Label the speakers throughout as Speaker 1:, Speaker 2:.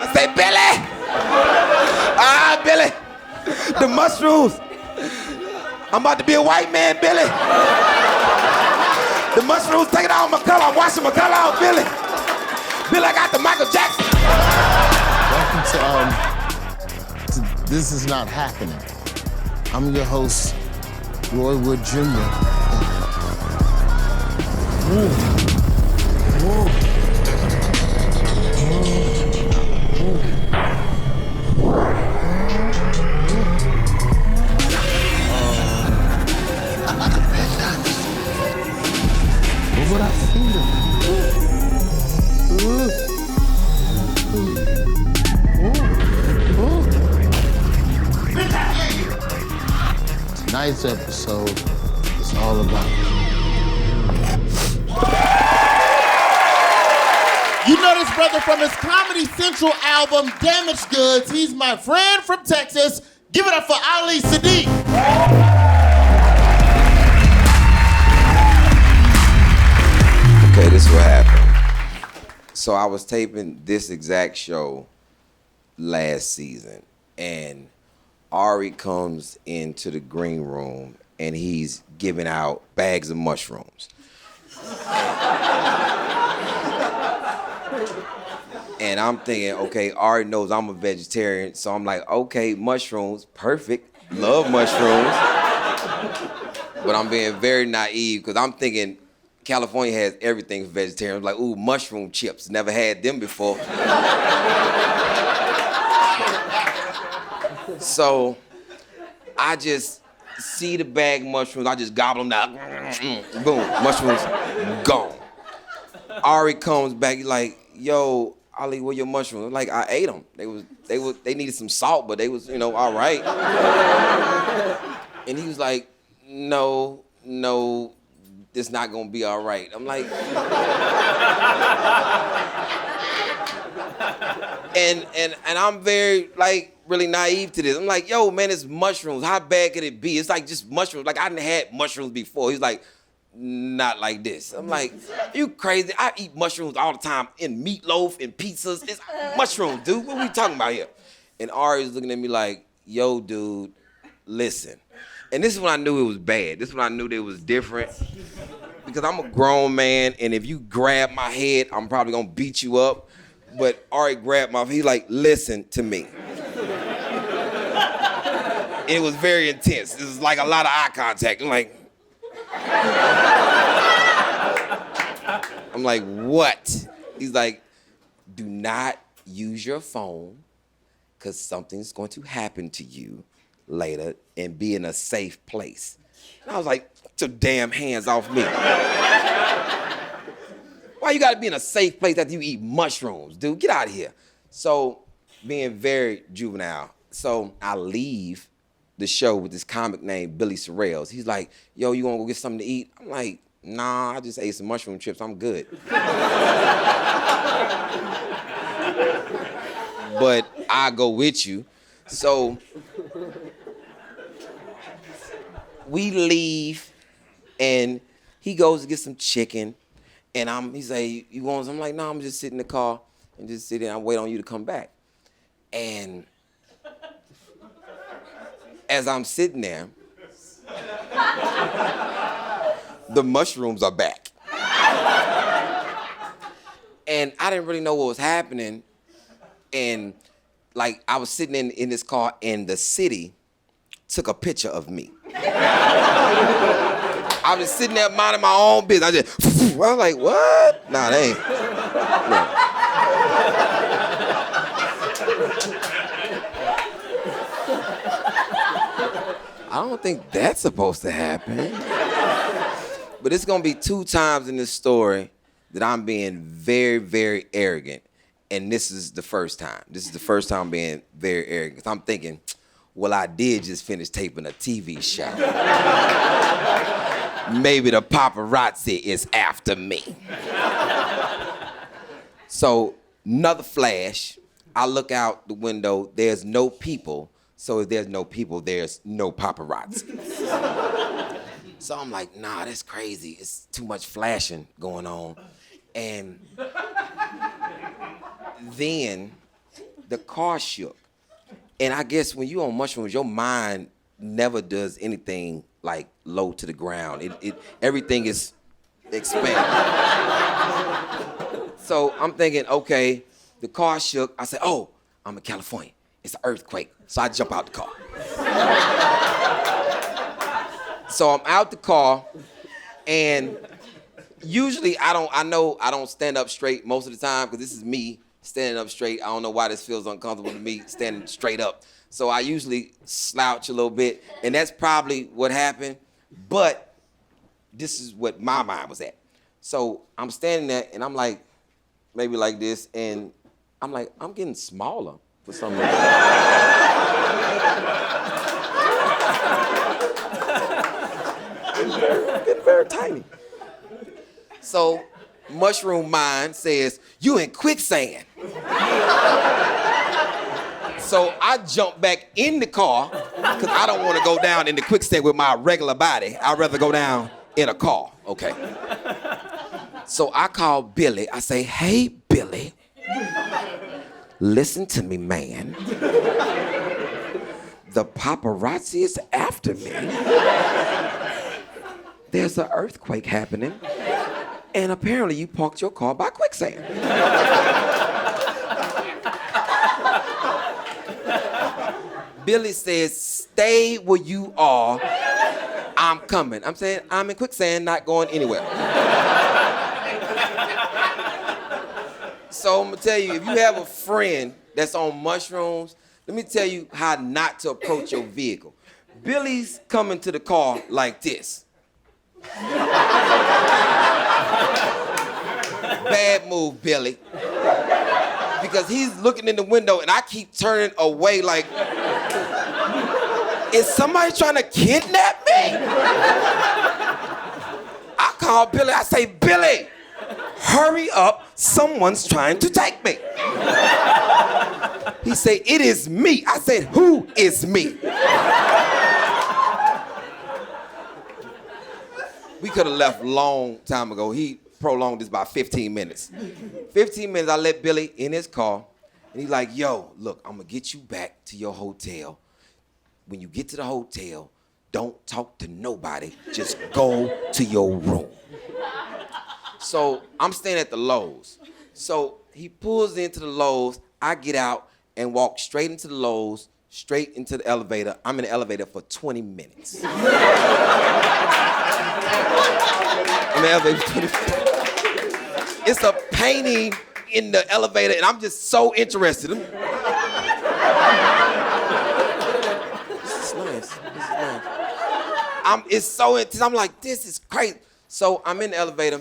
Speaker 1: I say, Billy! Billy! The mushrooms! I'm about to be a white man, Billy! The mushrooms taking out my color. I'm washing my color out, Billy! Billy, I got the Michael Jackson!
Speaker 2: Welcome to This Is Not Happening. I'm your host, Roy Wood Jr. What I feel? Tonight's episode is all about
Speaker 3: You know this brother from his Comedy Central album, Damaged Goods. He's my friend from Texas. Give it up for Ali Siddiq.
Speaker 1: Okay, this is what happened. So I was taping this exact show last season, and Ari comes into the green room, and he's giving out bags of mushrooms. And I'm thinking, okay, Ari knows I'm a vegetarian, so I'm like, okay, mushrooms, perfect, love mushrooms. But I'm being very naive, because I'm thinking, California has everything for vegetarians. Like, ooh, mushroom chips. Never had them before. So I just see the bag of mushrooms. I just gobble them down. Boom, mushrooms gone. Ari comes back. He's like, yo, Ali, where your mushrooms? I'm like, I ate them. They needed some salt, but they was, all right. And he was like, no. It's not gonna be all right. I'm like, and I'm very really naive to this. I'm like, yo, man, it's mushrooms. How bad could it be? It's like just mushrooms. Like I done had mushrooms before. He's like, not like this. I'm like, you crazy? I eat mushrooms all the time in meatloaf and pizzas. It's mushrooms, dude. What are we talking about here? And Ari was looking at me like, yo, dude, listen. And this is when I knew it was bad. This is when I knew that it was different. Because I'm a grown man, and if you grab my head, I'm probably gonna beat you up. But Ari grabbed my head, he like, listen to me. It was very intense. It was like a lot of eye contact. I'm like, what? He's like, do not use your phone, because something's going to happen to you later, and be in a safe place. And I was like, get your damn hands off me. Why you gotta be in a safe place after you eat mushrooms, dude? Get out of here. So, being very juvenile. So I leave the show with this comic named Billy Sorrells. He's like, yo, you wanna go get something to eat? I'm like, nah, I just ate some mushroom chips, I'm good. But I go with you. So we leave, and he goes to get some chicken, and he's like, you want some? I'm like, no, I'm just sitting in the car and just sitting and I wait on you to come back. And as I'm sitting there, the mushrooms are back. And I didn't really know what was happening. And I was sitting in this car, and the city took a picture of me. I was sitting there minding my own business. I was like, what? Nah, they ain't. No. I don't think that's supposed to happen. But it's gonna be 2 times in this story that I'm being very, very arrogant. And this is the first time. This is the first time I'm being very arrogant. I'm thinking, well, I did just finish taping a TV show. Maybe the paparazzi is after me. So, another flash, I look out the window, there's no people. So if there's no people, there's no paparazzi. So I'm like, nah, that's crazy. It's too much flashing going on. And then the car shook. And I guess when you on mushrooms, your mind never does anything like low to the ground. Everything is expanded. So I'm thinking, okay, the car shook. I said, oh, I'm in California. It's an earthquake. So I jump out the car. So I'm out the car, and usually I don't stand up straight most of the time, because this is me standing up straight. I don't know why this feels uncomfortable to me, standing straight up. So I usually slouch a little bit, and that's probably what happened. But this is what my mind was at. So I'm standing there, and I'm like, maybe like this, and I'm like, I'm getting smaller for some reason. Getting very tiny. So mushroom mind says, you in quicksand. So I jump back in the car, because I don't want to go down in the quicksand with my regular body. I'd rather go down in a car, okay? So I call Billy. I say, hey, Billy, listen to me, man. The paparazzi is after me. There's an earthquake happening, and apparently you parked your car by quicksand. Billy says, stay where you are. I'm coming. I'm saying, I'm in quicksand, not going anywhere. So I'm gonna tell you, if you have a friend that's on mushrooms, let me tell you how not to approach your vehicle. Billy's coming to the car like this. Bad move, Billy. Because he's looking in the window and I keep turning away like, is somebody trying to kidnap me? I call Billy, I say, Billy, hurry up, someone's trying to take me. He say, it is me. I said, who is me? We could have left long time ago. He prolonged this by 15 minutes. 15 minutes, I let Billy in his car, and he's like, yo, look, I'm gonna get you back to your hotel. When you get to the hotel, don't talk to nobody, just go to your room. So I'm staying at the Lowe's. So he pulls into the Lowe's, I get out and walk straight into the Lowe's, straight into the elevator. I'm in the elevator for 20 minutes. I'm in the elevator for 20 minutes. It's a painting in the elevator, and I'm just so interested. This is nice. This is nice. It's so intense. I'm like, this is crazy. So I'm in the elevator,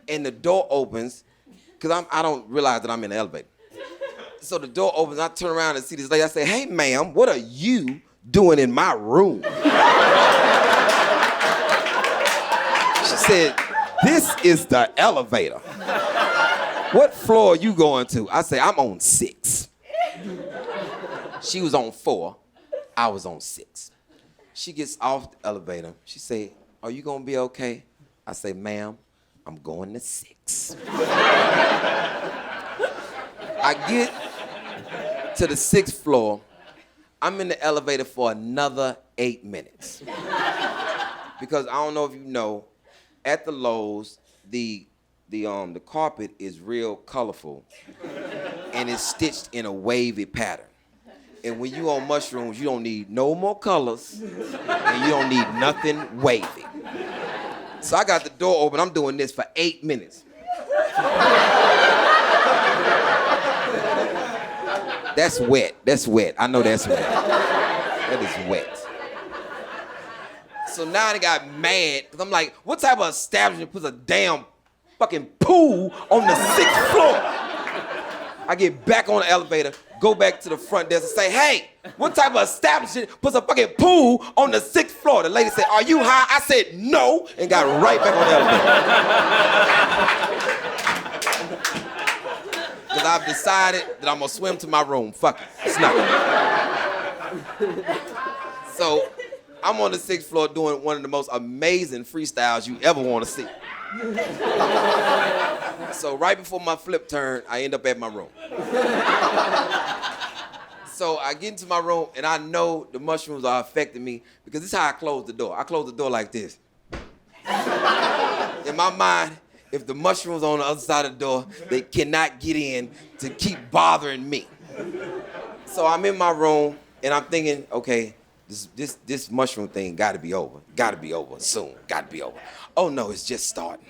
Speaker 1: and the door opens, because I don't realize that I'm in the elevator. So the door opens, I turn around and see this lady. I say, hey, ma'am, what are you doing in my room? She said, this is the elevator. What floor are you going to? I say, I'm on 6. She was on 4. I was on 6. She gets off the elevator. She say, are you going to be okay? I say, ma'am, I'm going to 6. I get to the 6th floor. I'm in the elevator for another 8 minutes. Because I don't know if you know, at the Lowe's, the carpet is real colorful and it's stitched in a wavy pattern. And when you on mushrooms, you don't need no more colors and you don't need nothing wavy. So I got the door open, I'm doing this for 8 minutes. That's wet, I know that's wet. That is wet. So now they got mad, because I'm like, what type of establishment puts a damn fucking pool on the 6th floor? I get back on the elevator, go back to the front desk and say, hey, what type of establishment puts a fucking pool on the 6th floor? The lady said, are you high? I said, no, and got right back on the elevator. Because I've decided that I'm gonna swim to my room. Fuck it, it's not. So I'm on the 6th floor doing one of the most amazing freestyles you ever want to see. So right before my flip turn, I end up at my room. So I get into my room, and I know the mushrooms are affecting me because this is how I close the door. I close the door like this. In my mind, if the mushrooms on the other side of the door, they cannot get in to keep bothering me. So I'm in my room, and I'm thinking, okay, this mushroom thing gotta be over. Gotta be over soon. Gotta be over. Oh no, it's just starting.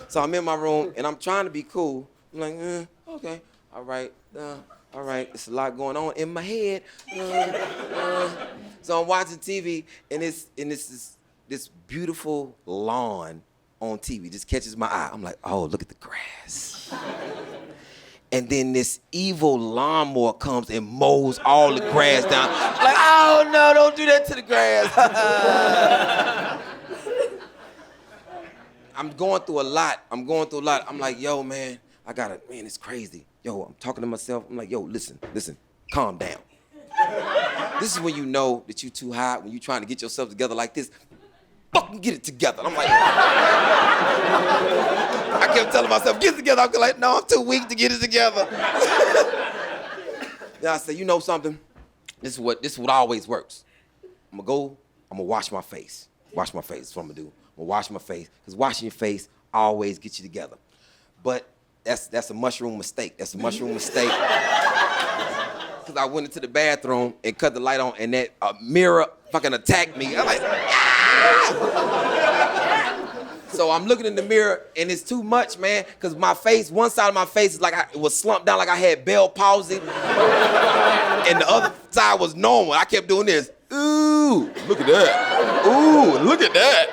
Speaker 1: So I'm in my room, and I'm trying to be cool. I'm like, okay, all right. It's a lot going on in my head. So I'm watching TV, and it's this beautiful lawn on TV just catches my eye. I'm like, oh, look at the grass. And then this evil lawnmower comes and mows all the grass down. I'm like, oh no, don't do that to the grass. I'm going through a lot. I'm like, yo, man, it's crazy. Yo, I'm talking to myself. I'm like, yo, listen, calm down. This is when you know that you're too high, when you're trying to get yourself together like this. Fucking get it together. I'm like, I kept telling myself, get it together. I'm like, no, I'm too weak to get it together. Then I said, you know something? This is what always works. I'm gonna wash my face. Wash my face, that's what I'm gonna do. I'm gonna wash my face, because washing your face always gets you together. But that's a mushroom mistake. Because I went into the bathroom and cut the light on, and that mirror fucking attacked me. I'm like, ah! So I'm looking in the mirror, and it's too much, man, because my face, one side of my face is like it was slumped down like I had Bell palsy, and the other side was normal. I kept doing this. Ooh, look at that. Ooh, look at that.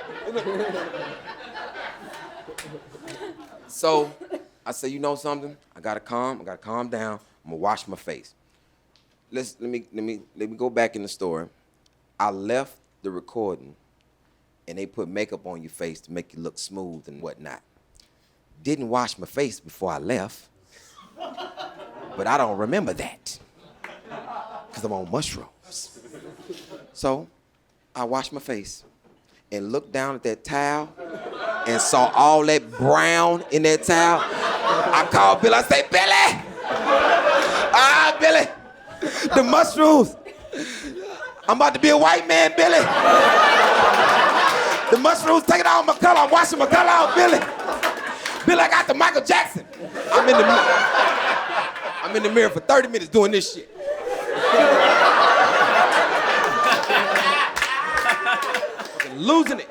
Speaker 1: So I said, you know something? I gotta calm down. I'm gonna wash my face. Let me go back in the store. I left the recording, and they put makeup on your face to make you look smooth and whatnot. Didn't wash my face before I left, but I don't remember that because I'm on mushrooms. So I washed my face and looked down at that towel and saw all that brown in that towel. I called Billy. I say, Billy! Billy! The mushrooms! I'm about to be a white man, Billy! The mushrooms taking out my color. I'm washing my color out, Billy. Billy, I got the Michael Jackson. I'm in the mirror for 30 minutes doing this shit. Losing it.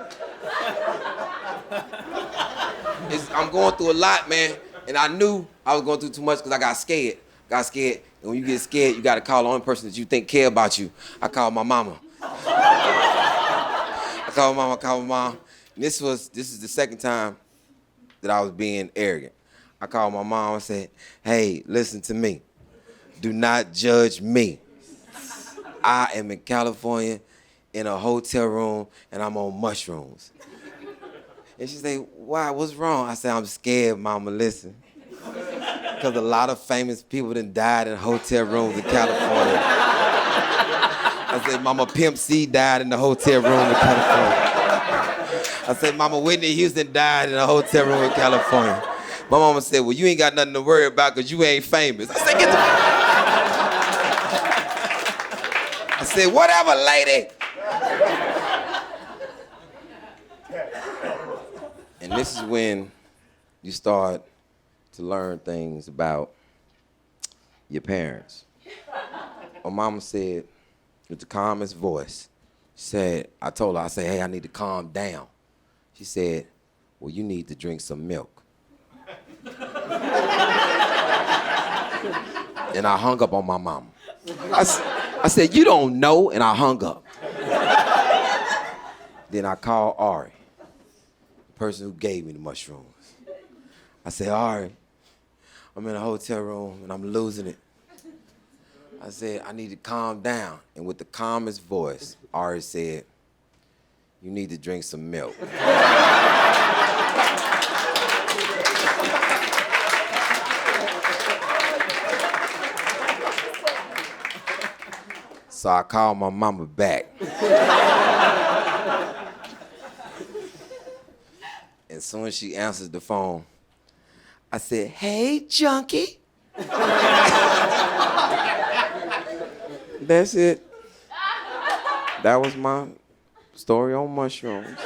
Speaker 1: I'm going through a lot, man. And I knew I was going through too much because I got scared. And when you get scared, you got to call the only person that you think care about you. I called my mama. I called my mom. And this is the second time that I was being arrogant. I called my mom and said, hey, listen to me. Do not judge me. I am in California in a hotel room and I'm on mushrooms. And she said, why, what's wrong? I said, I'm scared, mama, listen. Because a lot of famous people done died in hotel rooms in California. I said, Mama Pimp C died in the hotel room in California. I said, Mama Whitney Houston died in a hotel room in California. My mama said, well, you ain't got nothing to worry about because you ain't famous. I said, I said, whatever, lady. And this is when you start to learn things about your parents. My mama said, with the calmest voice, I told her, hey, I need to calm down. She said, well, you need to drink some milk. And I hung up on my mama. I said, you don't know, and I hung up. Then I called Ari, the person who gave me the mushrooms. I said, Ari, I'm in a hotel room and I'm losing it. I said, I need to calm down. And with the calmest voice, Ari said, you need to drink some milk. So I called my mama back. And as soon as she answered the phone, I said, hey, junkie. That's it. That was my story on mushrooms.